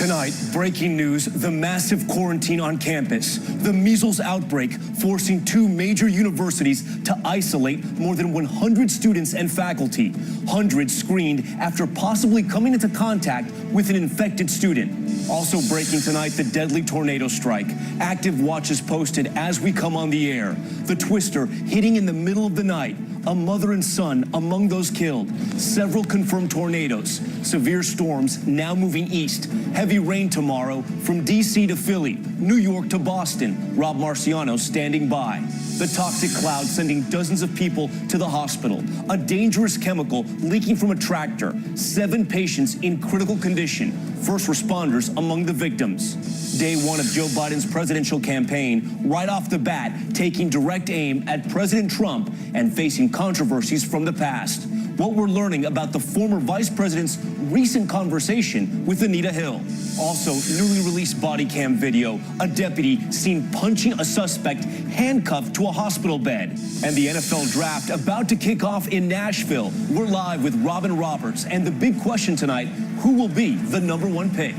Tonight, breaking news, the massive quarantine on campus. The measles outbreak forcing two major universities to isolate more than 100 students and faculty. Hundreds screened after possibly coming into contact with an infected student. Also breaking tonight, the deadly tornado strike. Active watches posted as we come on the air. The twister hitting in the middle of the night. A mother and son among those killed. Several confirmed tornadoes. Severe storms now moving east. Heavy rain tomorrow from D.C. to Philly, New York to Boston. Rob Marciano standing by. The toxic cloud sending dozens of people to the hospital. A dangerous chemical leaking from a tractor. 7 patients in critical condition. First responders among the victims. Day one of Joe Biden's presidential campaign, right off the bat, taking direct aim at President Trump and facing controversies from the past. What we're learning about the former vice president's recent conversation with Anita Hill. Also, newly released body cam video, a deputy seen punching a suspect handcuffed to a hospital bed. And the NFL draft about to kick off in Nashville. We're live with Robin Roberts. And the big question tonight, who will be the #1 pick?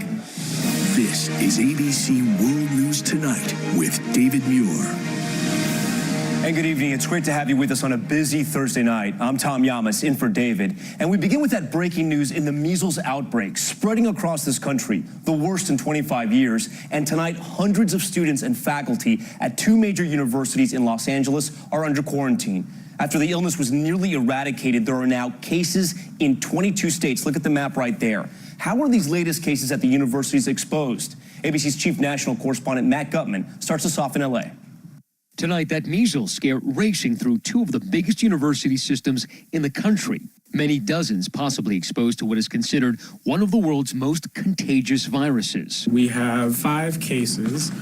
This is ABC World News Tonight with DaVid Muir. And good evening. It's great to have you with us on a busy Thursday night. I'm Tom Yamas, in for DaVid. And we begin with that breaking news in the measles outbreak spreading across this country, the worst in 25 years. And tonight, hundreds of students and faculty at 2 major universities in Los Angeles are under quarantine. After the illness was nearly eradicated, there are now cases in 22 states. Look at the map right there. How are these latest cases at the universities exposed? ABC's chief national correspondent Matt Gutman starts us off in L.A. Tonight, that measles scare racing through 2 of the biggest university systems in the country. Many dozens possibly exposed to what is considered one of the world's most contagious viruses. We have 5 cases,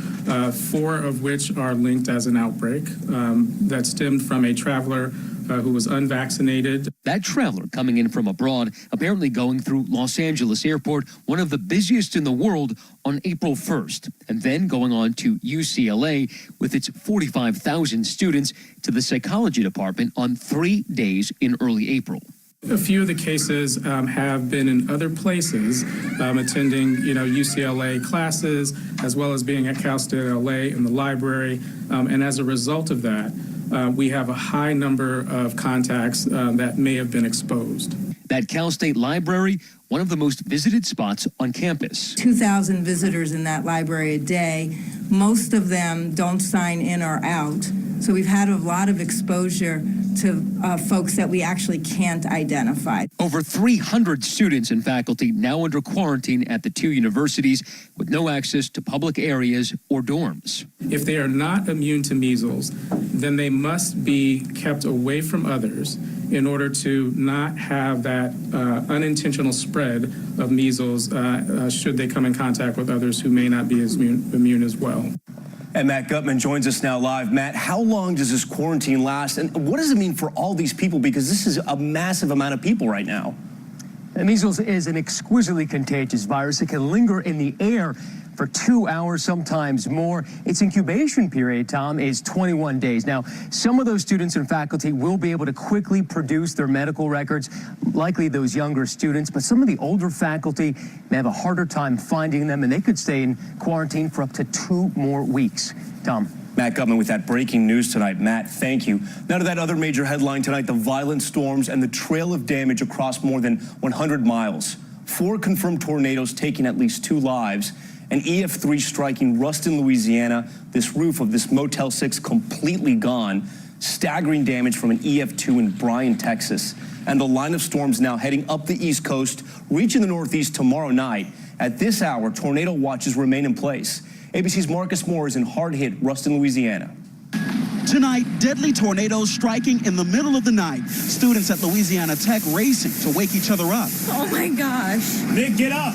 4 of which are linked as an outbreak that stemmed from a traveler who was unvaccinated. That traveler coming in from abroad, apparently going through Los Angeles Airport, one of the busiest in the world, on April 1st, and then going on to UCLA with its 45,000 students to the psychology department on 3 days in early April. A few of the cases have been in other places, attending, UCLA classes, as well as being at Cal State LA in the library. And as a result of that, we have a high number of contacts that may have been exposed. That Cal State library, one of the most visited spots on campus. 2,000 visitors in that library a day. Most of them don't sign in or out. So we've had a lot of exposure to folks that we actually can't identify. Over 300 students and faculty now under quarantine at the 2 universities with no access to public areas or dorms. If they are not immune to measles, then they must be kept away from others in order to not have that unintentional spread of measles should they come in contact with others who may not be as immune as well. And Matt Gutman joins us now live. Matt, how long does this quarantine last, and what does it mean for all these people? Because this is a massive amount of people right now. Measles is an exquisitely contagious virus. It can linger in the air for 2 hours, sometimes more. Its incubation period, Tom, is 21 days. Now, some of those students and faculty will be able to quickly produce their medical records, likely those younger students, but some of the older faculty may have a harder time finding them, and they could stay in quarantine for up to 2 more weeks. Tom. Matt Gutman with that breaking news tonight. Matt, thank you. Now to that other major headline tonight, the violent storms and the trail of damage across more than 100 miles. 4 confirmed tornadoes taking at least 2 lives. An EF3 striking Ruston, Louisiana. This roof of this Motel 6 completely gone. Staggering damage from an EF2 in Bryan, Texas. And the line of storms now heading up the East Coast, reaching the Northeast tomorrow night. At this hour, tornado watches remain in place. ABC's Marcus Moore is in hard-hit Ruston, Louisiana. Tonight, deadly tornadoes striking in the middle of the night. Students at Louisiana Tech racing to wake each other up. Oh my gosh. Nick, get up!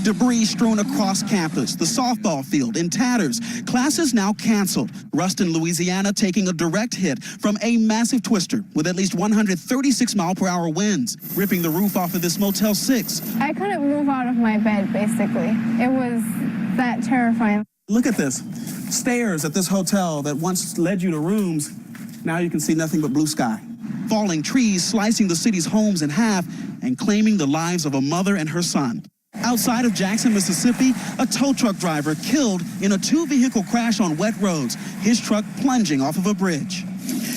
Debris strewn across campus, the softball field in tatters. Classes now canceled. Ruston, Louisiana taking a direct hit from a massive twister with at least 136-mile-per-hour winds, ripping the roof off of this Motel 6. I couldn't move out of my bed, basically. It was that terrifying. Look at this. Stairs at this hotel that once led you to rooms, now you can see nothing but blue sky. Falling trees slicing the city's homes in half and claiming the lives of a mother and her son. Outside of Jackson, Mississippi, a tow truck driver killed in a two-vehicle crash on wet roads, his truck plunging off of a bridge.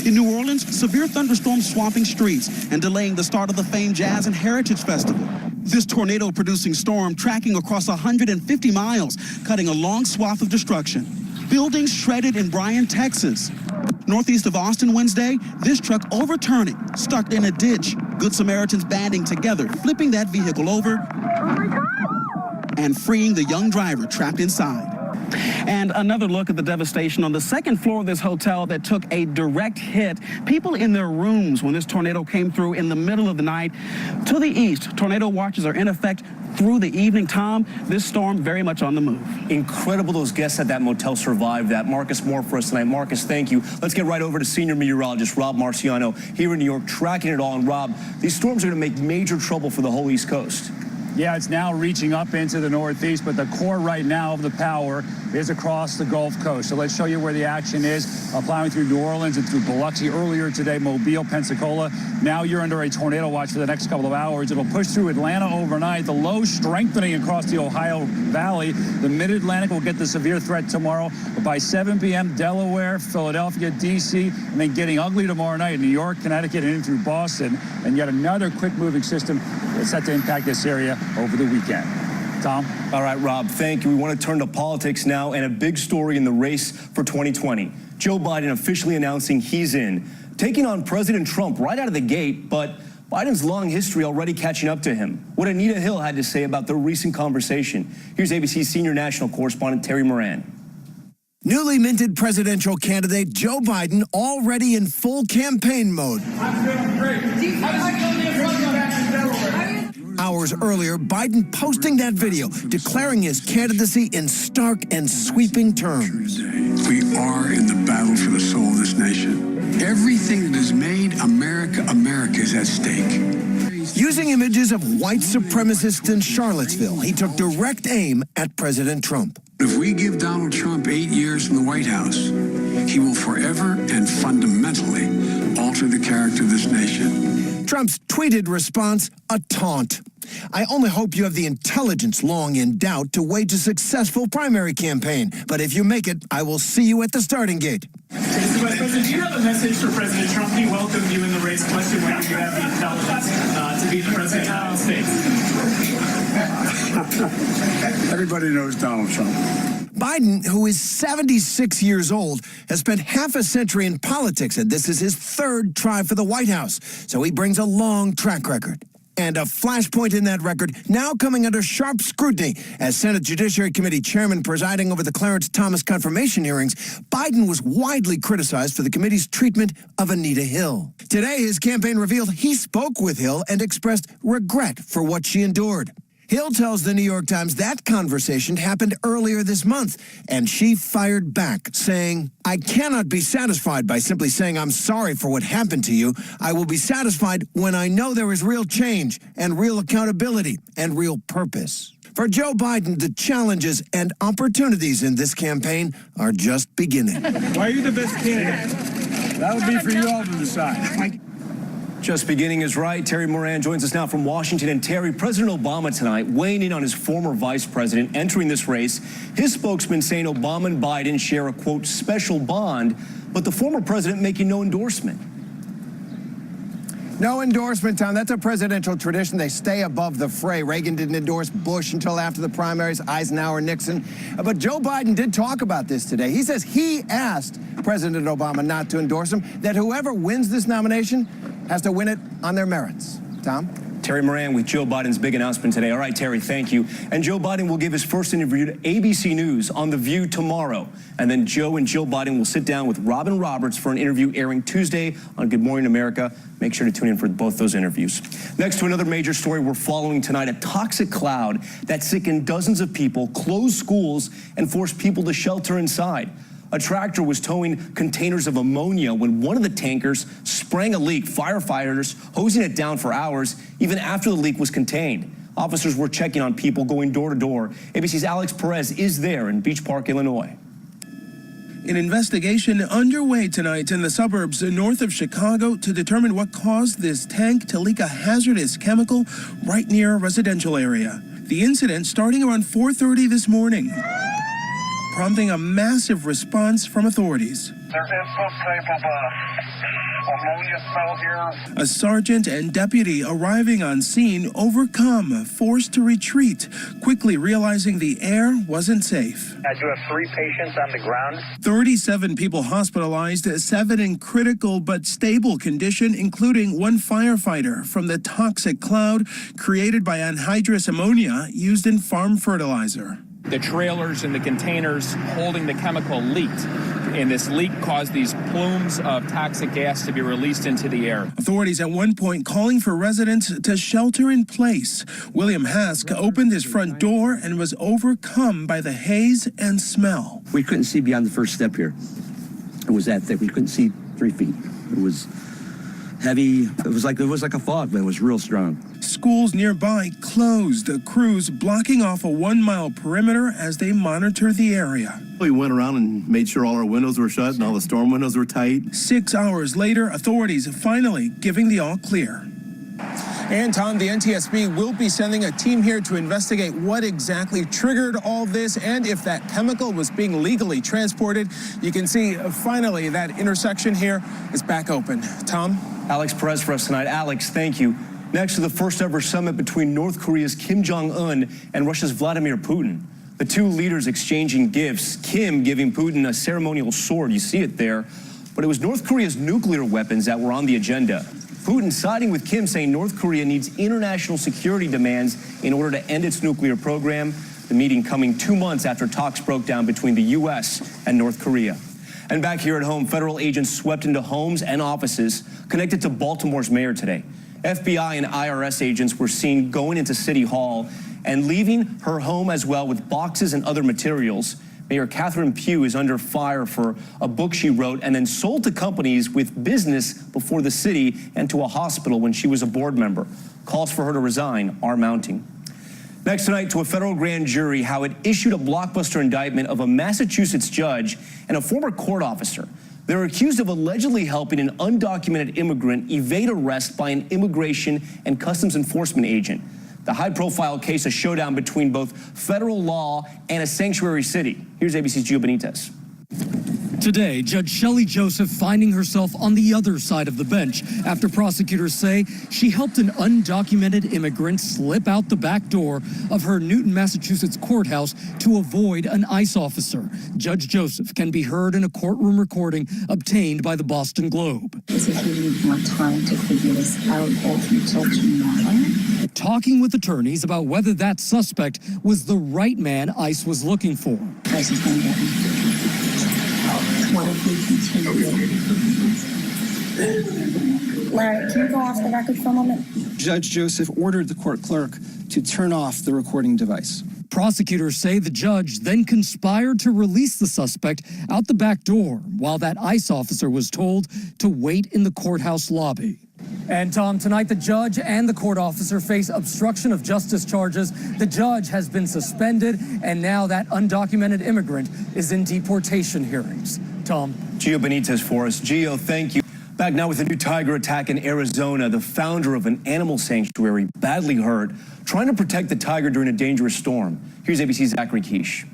In New Orleans, severe thunderstorms swamping streets and delaying the start of the famed Jazz and Heritage Festival. This tornado-producing storm tracking across 150 miles, cutting a long swath of destruction. Buildings shredded in Bryan, Texas. Northeast of Austin Wednesday, this truck overturning, stuck in a ditch. Good Samaritans banding together, flipping that vehicle over and freeing the young driver trapped inside. And another look at the devastation on the second floor of this hotel that took a direct hit. People in their rooms when this tornado came through in the middle of the night. To the east, tornado watches are in effect through the evening. Tom, this storm very much on the move. Incredible those guests at that motel survived that. Marcus Moore for us tonight. Marcus, thank you. Let's get right over to senior meteorologist Rob Marciano here in New York, tracking it all. And Rob, these storms are going to make major trouble for the whole East Coast. Yeah, it's now reaching up into the northeast, but the core right now of the power is across the Gulf Coast. So let's show you where the action is. Plowing through New Orleans and through Biloxi earlier today, Mobile, Pensacola. Now you're under a tornado watch for the next couple of hours. It'll push through Atlanta overnight. The low strengthening across the Ohio Valley. The mid-Atlantic will get the severe threat tomorrow. But by 7 p.m., Delaware, Philadelphia, D.C., and then getting ugly tomorrow night, New York, Connecticut, and in through Boston. And yet another quick-moving system that's set to impact this area over the weekend. Tom? All right, Rob, thank you. We want to turn to politics now and a big story in the race for 2020. Joe Biden officially announcing he's in, taking on President Trump right out of the gate, but Biden's long history already catching up to him. What Anita Hill had to say about the recent conversation. Here's ABC's senior national correspondent Terry Moran. Newly minted presidential candidate Joe Biden already in full campaign mode. Hours earlier, Biden posting that video, declaring his candidacy in stark and sweeping terms. We are in the battle for the soul of this nation. Everything that has made America, America is at stake. Using images of white supremacists in Charlottesville, he took direct aim at President Trump. If we give Donald Trump 8 years in the White House, he will forever and fundamentally alter the character of this nation. Trump's tweeted response, a taunt. I only hope you have the intelligence long in doubt to wage a successful primary campaign. But if you make it, I will see you at the starting gate. Mr. Vice President, do you have a message for President Trump? He welcomed you in the race. Question whether you have the intelligence to be the President of the United States. Everybody knows Donald Trump. Biden, who is 76 years old, has spent half a century in politics, and this is his third try for the White House. So he brings a long track record. And a flashpoint in that record now coming under sharp scrutiny. As Senate Judiciary Committee chairman presiding over the Clarence Thomas confirmation hearings, Biden was widely criticized for the committee's treatment of Anita Hill. Today, his campaign revealed he spoke with Hill and expressed regret for what she endured. Hill tells the New York Times that conversation happened earlier this month, and she fired back, saying, I cannot be satisfied by simply saying I'm sorry for what happened to you. I will be satisfied when I know there is real change and real accountability and real purpose. For Joe Biden, the challenges and opportunities in this campaign are just beginning. Why are you the best candidate? That would be for you all to decide. Just beginning is right. Terry Moran joins us now from Washington. And Terry, President Obama tonight weighing in on his former vice president entering this race. His spokesman saying Obama and Biden share a, quote, special bond, but the former president making no endorsement. No endorsement, Tom. That's a presidential tradition. They stay above the fray. Reagan didn't endorse Bush until after the primaries, Eisenhower, Nixon. But Joe Biden did talk about this today. He says he asked President Obama not to endorse him, that whoever wins this nomination has to win it on their merits. Tom? Terry Moran with Joe Biden's big announcement today. All right, Terry, thank you. And Joe Biden will give his first interview to ABC News on The View tomorrow. And then Joe and Jill Biden will sit down with Robin Roberts for an interview airing Tuesday on Good Morning America. Make sure to tune in for both those interviews. Next to another major story we're following tonight, a toxic cloud that sickened dozens of people, closed schools, and forced people to shelter inside. A tractor was towing containers of ammonia when one of the tankers sprang a leak. Firefighters hosing it down for hours, even after the leak was contained. Officers were checking on people going door to door. ABC's Alex Perez is there in Beach Park, Illinois. An investigation underway tonight in the suburbs north of Chicago to determine what caused this tank to leak a hazardous chemical right near a residential area. The incident starting around 4:30 this morning, prompting a massive response from authorities. There is some type of ammonia smell here. A sergeant and deputy arriving on scene, overcome, forced to retreat, quickly realizing the air wasn't safe. I do have 3 patients on the ground. 37 people hospitalized, 7 in critical but stable condition, including 1 firefighter from the toxic cloud created by anhydrous ammonia used in farm fertilizer. The trailers and the containers holding the chemical leaked, and this leak caused these plumes of toxic gas to be released into the air. Authorities at one point calling for residents to shelter in place. William Hask opened his front door and was overcome by the haze and smell. We couldn't see beyond the first step here. It was that thick. We couldn't see 3 feet. It was heavy. It was like a fog, but it was real strong. Schools nearby closed, crews blocking off a 1-mile perimeter as they monitor the area. We went around and made sure all our windows were shut and all the storm windows were tight. 6 hours later, authorities finally giving the all clear. And Tom, the NTSB will be sending a team here to investigate what exactly triggered all this and if that chemical was being legally transported. You can see finally that intersection here is back open. Tom? Alex Perez for us tonight. Alex, thank you. Next to the first ever summit between North Korea's Kim Jong-un and Russia's Vladimir Putin. The 2 leaders exchanging gifts, Kim giving Putin a ceremonial sword, you see it there, but it was North Korea's nuclear weapons that were on the agenda. Putin siding with Kim, saying North Korea needs international security demands in order to end its nuclear program. The meeting coming 2 months after talks broke down between the U.S. and North Korea. And back here at home, federal agents swept into homes and offices connected to Baltimore's mayor today. FBI and IRS agents were seen going into City Hall and leaving her home as well with boxes and other materials. Mayor Catherine Pugh is under fire for a book she wrote and then sold to companies with business before the city and to a hospital when she was a board member. Calls for her to resign are mounting. Next tonight, to a federal grand jury, how it issued a blockbuster indictment of a Massachusetts judge and a former court officer. They're accused of allegedly helping an undocumented immigrant evade arrest by an immigration and customs enforcement agent. The high-profile case, a showdown between both federal law and a sanctuary city. Here's ABC's Gio Benitez. Today, Judge Shelley Joseph finding herself on the other side of the bench after prosecutors say she helped an undocumented immigrant slip out the back door of her Newton, Massachusetts courthouse to avoid an ICE officer. Judge Joseph can be heard in a courtroom recording obtained by the Boston Globe. As if you need more time to figure this out, or until tomorrow. Talking with attorneys about whether that suspect was the right man ICE was looking for. What if we continue? Larry, can you go off the record for a moment? Judge Joseph ordered the court clerk to turn off the recording device. Prosecutors say the judge then conspired to release the suspect out the back door while that ICE officer was told to wait in the courthouse lobby. And Tom, tonight the judge and the court officer face obstruction of justice charges. The judge has been suspended, and now that undocumented immigrant is in deportation hearings. Tom. Gio Benitez for us. Gio, thank you. Back now with a new tiger attack in Arizona. The founder of an animal sanctuary badly hurt, trying to protect the tiger during a dangerous storm. Here's ABC's Zachary Quiche.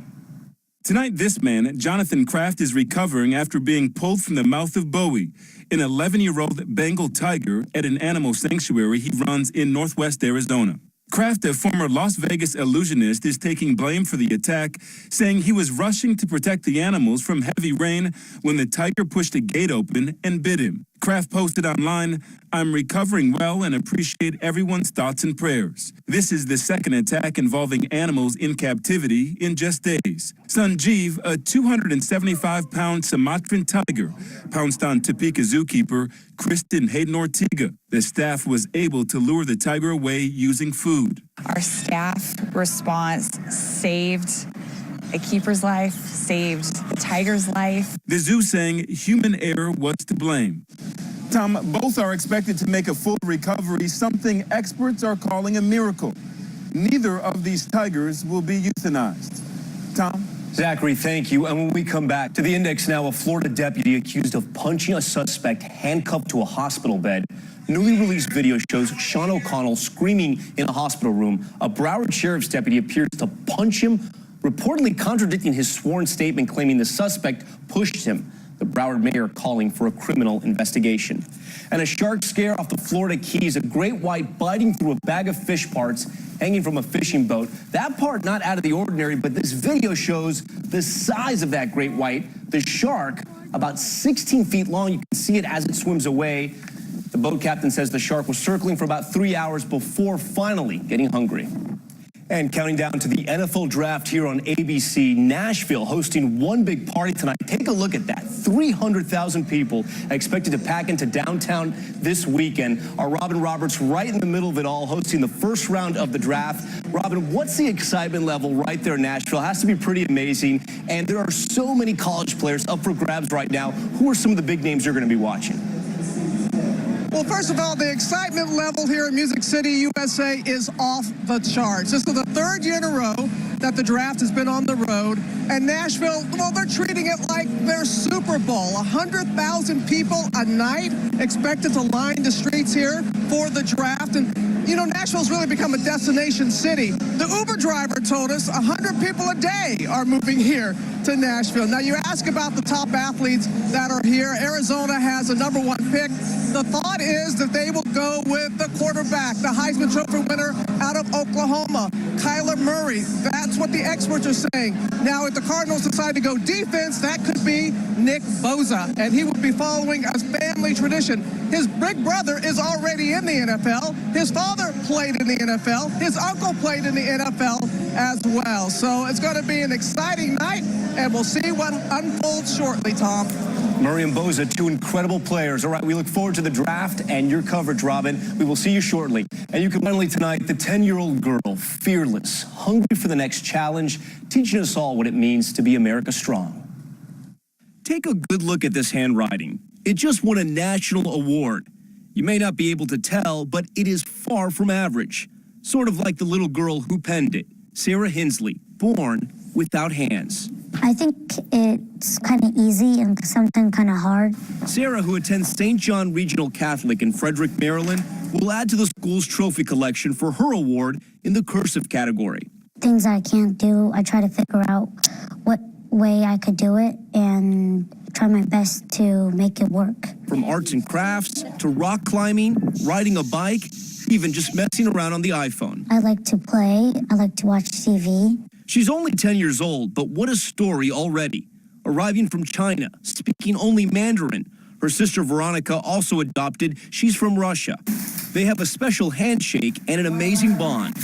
Tonight, this man, Jonathan Kraft, is recovering after being pulled from the mouth of Bowie, an 11-year-old Bengal tiger at an animal sanctuary he runs in northwest Arizona. Kraft, a former Las Vegas illusionist, is taking blame for the attack, saying he was rushing to protect the animals from heavy rain when the tiger pushed a gate open and bit him. Kraft posted online, "I'm recovering well and appreciate everyone's thoughts and prayers. This is the second attack involving animals in captivity in just days." Sanjeev, a 275-pound Sumatran tiger, pounced on Topeka zookeeper Kristen Hayden Ortega. The staff was able to lure the tiger away using food. Our staff response saved a keeper's life, saved the tiger's life. The zoo saying human error was to blame. Tom, both are expected to make a full recovery, something experts are calling a miracle. Neither of these tigers will be euthanized. Tom? Zachary, thank you. And when we come back to the Index now, a Florida deputy accused of punching a suspect handcuffed to a hospital bed. Newly released video shows Sean O'Connell screaming in a hospital room. A Broward Sheriff's deputy appears to punch him, reportedly contradicting his sworn statement claiming the suspect pushed him. The Broward Mayor calling for a criminal investigation. And a shark scare off the Florida Keys, a great white biting through a bag of fish parts hanging from a fishing boat. That part not out of the ordinary, but this video shows the size of that great white. The shark, about 16 feet long. You can see it as it swims away. The boat captain says the shark was circling for about 3 hours before finally getting hungry. And counting down to the NFL draft here on ABC, Nashville hosting one big party tonight. Take a look at that. 300,000 people expected to pack into downtown this weekend. Our Robin Roberts right in the middle of it all, hosting the first round of the draft. Robin, what's the excitement level right there in Nashville? It has to be pretty amazing. And there are so many college players up for grabs right now. Who are some of the big names you're going to be watching? Well, first of all, the excitement level here in Music City, USA is off the charts. This is the third year in a row that the draft has been on the road. And Nashville, well, they're treating it like their Super Bowl. 100,000 people a night expected to line the streets here for the draft. And, you know, Nashville's really become a destination city. The Uber driver told us 100 people a day are moving here to Nashville. Now, you ask about the top athletes that are here. Arizona has a #1 pick. The thought is that they will go with the quarterback, the Heisman Trophy winner out of Oklahoma, Kyler Murray. That's what the experts are saying. Now, if the Cardinals decide to go defense, that could be Nick Bosa, and he would be following a family tradition. His big brother is already in the NFL. His father played in the NFL. His uncle played in the NFL as well. So it's going to be an exciting night, and we'll see what unfolds shortly, Tom. Murray and Bosa, two incredible players. All right, we look forward to the draft and your coverage, Robin. We will see you shortly. And you can finally tonight, the 10-year-old girl, fearless, hungry for the next challenge, teaching us all what it means to be America strong. Take a good look at this handwriting. It just won a national award. You may not be able to tell, but it is far from average. Sort of like the little girl who penned it, Sarah Hensley, born without hands. I think it's kind of easy and something kind of hard. Sarah, who attends St. John Regional Catholic in Frederick, Maryland, will add to the school's trophy collection for her award in the cursive category. Things I can't do, I try to figure out what way I could do it and try my best to make it work. From arts and crafts to rock climbing, riding a bike, even just messing around on the iPhone. I like to play. I like to watch TV. She's only 10 years old, but what a story already. Arriving from China, speaking only Mandarin. Her sister Veronica, also adopted, she's from Russia. They have a special handshake and an amazing bond.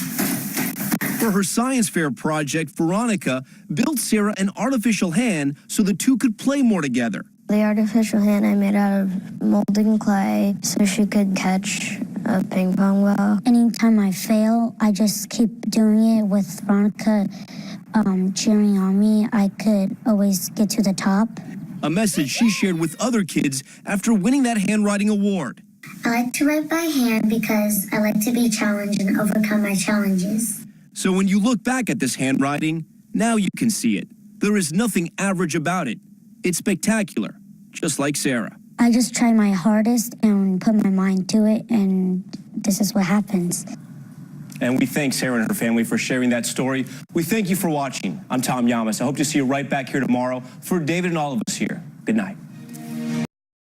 For her science fair project, Veronica built Sarah an artificial hand so the two could play more together. The artificial hand I made out of molding clay so she could catch a ping pong ball. Anytime I fail, I just keep doing it with Veronica cheering on me. I could always get to the top. A message she shared with other kids after winning that handwriting award. I like to write by hand because I like to be challenged and overcome my challenges. So when you look back at this handwriting, now you can see it. There is nothing average about it. It's spectacular, just like Sarah. I just try my hardest and put my mind to it, and this is what happens. And we thank Sarah and her family for sharing that story. We thank you for watching. I'm Tom Yamas. I hope to see you right back here tomorrow. For David and all of us here, good night.